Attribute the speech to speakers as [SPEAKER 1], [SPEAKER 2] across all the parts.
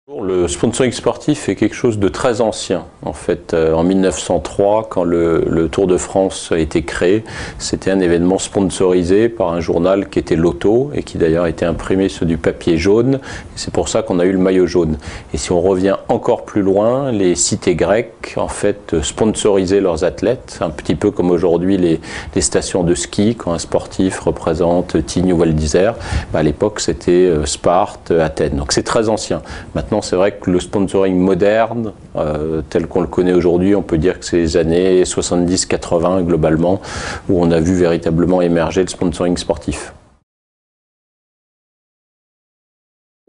[SPEAKER 1] Le sponsoring sportif est quelque chose de très ancien. En fait, en 1903, quand le Tour de France a été créé, c'était un événement sponsorisé par un journal qui était Lotto et qui d'ailleurs était imprimé sur du papier jaune. C'est pour ça qu'on a eu le maillot jaune. Et si on revient encore plus loin, les cités grecques en fait sponsorisaient leurs athlètes, un petit peu comme aujourd'hui les stations de ski quand un sportif représente Tignes ou Val d'Isère. À l'époque, c'était Sparte, Athènes. Donc c'est très ancien. Maintenant, c'est vrai que le sponsoring moderne, tel qu'on le connaît aujourd'hui, on peut dire que c'est les années 70-80 globalement, où on a vu véritablement émerger le sponsoring sportif.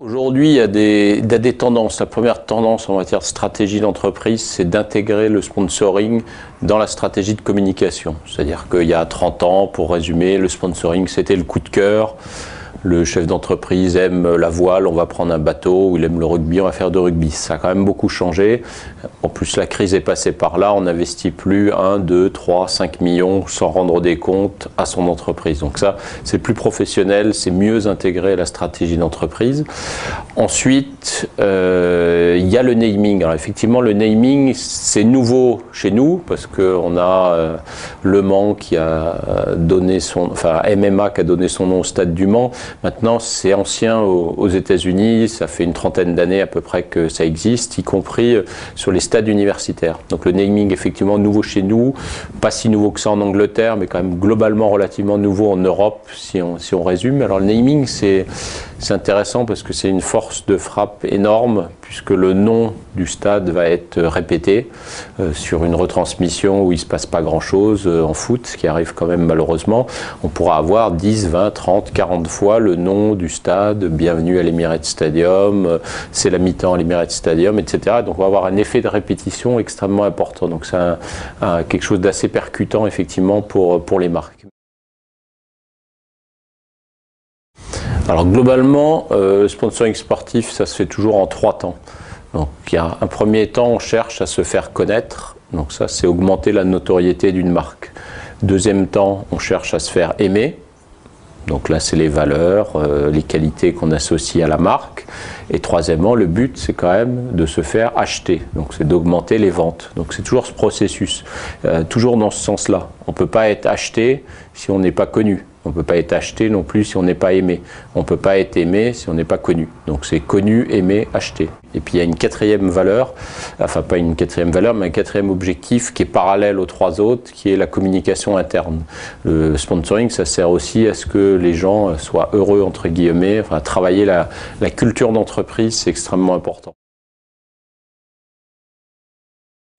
[SPEAKER 1] Aujourd'hui, il y a des tendances. La première tendance en matière de stratégie d'entreprise, c'est d'intégrer le sponsoring dans la stratégie de communication. C'est-à-dire qu'il y a 30 ans, pour résumer, le sponsoring, c'était le coup de cœur. Le chef d'entreprise aime la voile, on va prendre un bateau, ou il aime le rugby, on va faire de rugby. Ça a quand même beaucoup changé. En plus, la crise est passée par là, on n'investit plus 1, 2, 3, 5 millions sans rendre des comptes à son entreprise. Donc ça, c'est plus professionnel, c'est mieux intégré à la stratégie d'entreprise. Ensuite, il y a le naming. Alors effectivement, le naming, c'est nouveau chez nous, parce qu'on a Le Mans qui a donné MMA qui a donné son nom au stade du Mans. Maintenant, c'est ancien aux États-Unis, ça fait une trentaine d'années à peu près que ça existe, y compris sur les stades universitaires. Donc le naming, effectivement, nouveau chez nous, pas si nouveau que ça en Angleterre, mais quand même globalement relativement nouveau en Europe, si on résume. Alors le naming, c'est intéressant parce que c'est une force de frappe énorme, puisque le nom du stade va être répété sur une retransmission où il ne se passe pas grand-chose en foot, ce qui arrive quand même malheureusement. On pourra avoir 10, 20, 30, 40 fois le nom du stade, bienvenue à l'Emirates Stadium, c'est la mi-temps à l'Emirates Stadium, etc. Donc on va avoir un effet de répétition extrêmement important. Donc c'est quelque chose d'assez percutant effectivement pour les marques. Alors globalement, le sponsoring sportif, ça se fait toujours en 3 temps. Donc il y a un premier temps, on cherche à se faire connaître. Donc ça, c'est augmenter la notoriété d'une marque. Deuxième temps, on cherche à se faire aimer. Donc là, c'est les valeurs, les qualités qu'on associe à la marque. Et troisièmement, le but, c'est quand même de se faire acheter. Donc c'est d'augmenter les ventes. Donc c'est toujours ce processus, toujours dans ce sens-là. On ne peut pas être acheté si on n'est pas connu. On ne peut pas être acheté non plus si on n'est pas aimé. On ne peut pas être aimé si on n'est pas connu. Donc c'est connu, aimé, acheté. Et puis il y a une quatrième valeur, enfin pas une quatrième valeur, mais un quatrième objectif qui est parallèle aux 3 autres, qui est la communication interne. Le sponsoring, ça sert aussi à ce que les gens soient heureux, entre guillemets, enfin travailler la culture d'entreprise, c'est extrêmement important.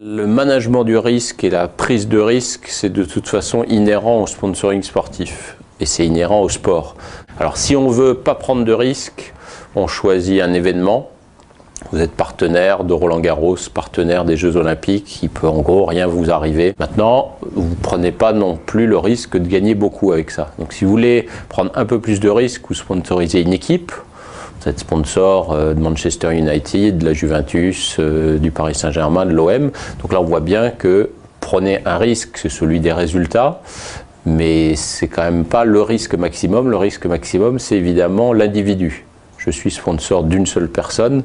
[SPEAKER 1] Le management du risque et la prise de risque, c'est de toute façon inhérent au sponsoring sportif. Et c'est inhérent au sport. Alors si on ne veut pas prendre de risques, on choisit un événement. Vous êtes partenaire de Roland-Garros, partenaire des Jeux Olympiques, il peut en gros rien vous arriver. Maintenant, vous ne prenez pas non plus le risque de gagner beaucoup avec ça. Donc si vous voulez prendre un peu plus de risques ou sponsoriser une équipe, vous êtes sponsor de Manchester United, de la Juventus, du Paris Saint-Germain, de l'OM. Donc là, on voit bien que prenez un risque, c'est celui des résultats. Mais c'est quand même pas le risque maximum. Le risque maximum, c'est évidemment l'individu. Je suis sponsor d'une seule personne,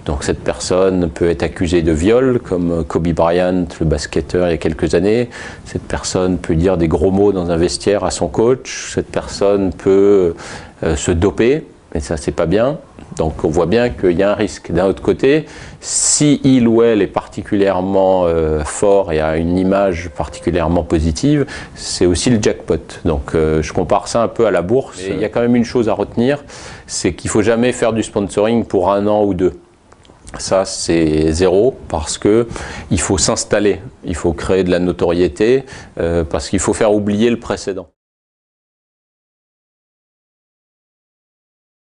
[SPEAKER 1] donc cette personne peut être accusée de viol, comme Kobe Bryant, le basketteur, il y a quelques années. Cette personne peut dire des gros mots dans un vestiaire à son coach. Cette personne peut se doper, et ça, c'est pas bien. Donc on voit bien qu'il y a un risque. D'un autre côté, si il ou elle est particulièrement fort et a une image particulièrement positive, c'est aussi le jackpot. Donc je compare ça un peu à la bourse. Et il y a quand même une chose à retenir, c'est qu'il ne faut jamais faire du sponsoring pour 1 an ou 2. Ça, c'est 0 parce qu'il faut s'installer, il faut créer de la notoriété, parce qu'il faut faire oublier le précédent.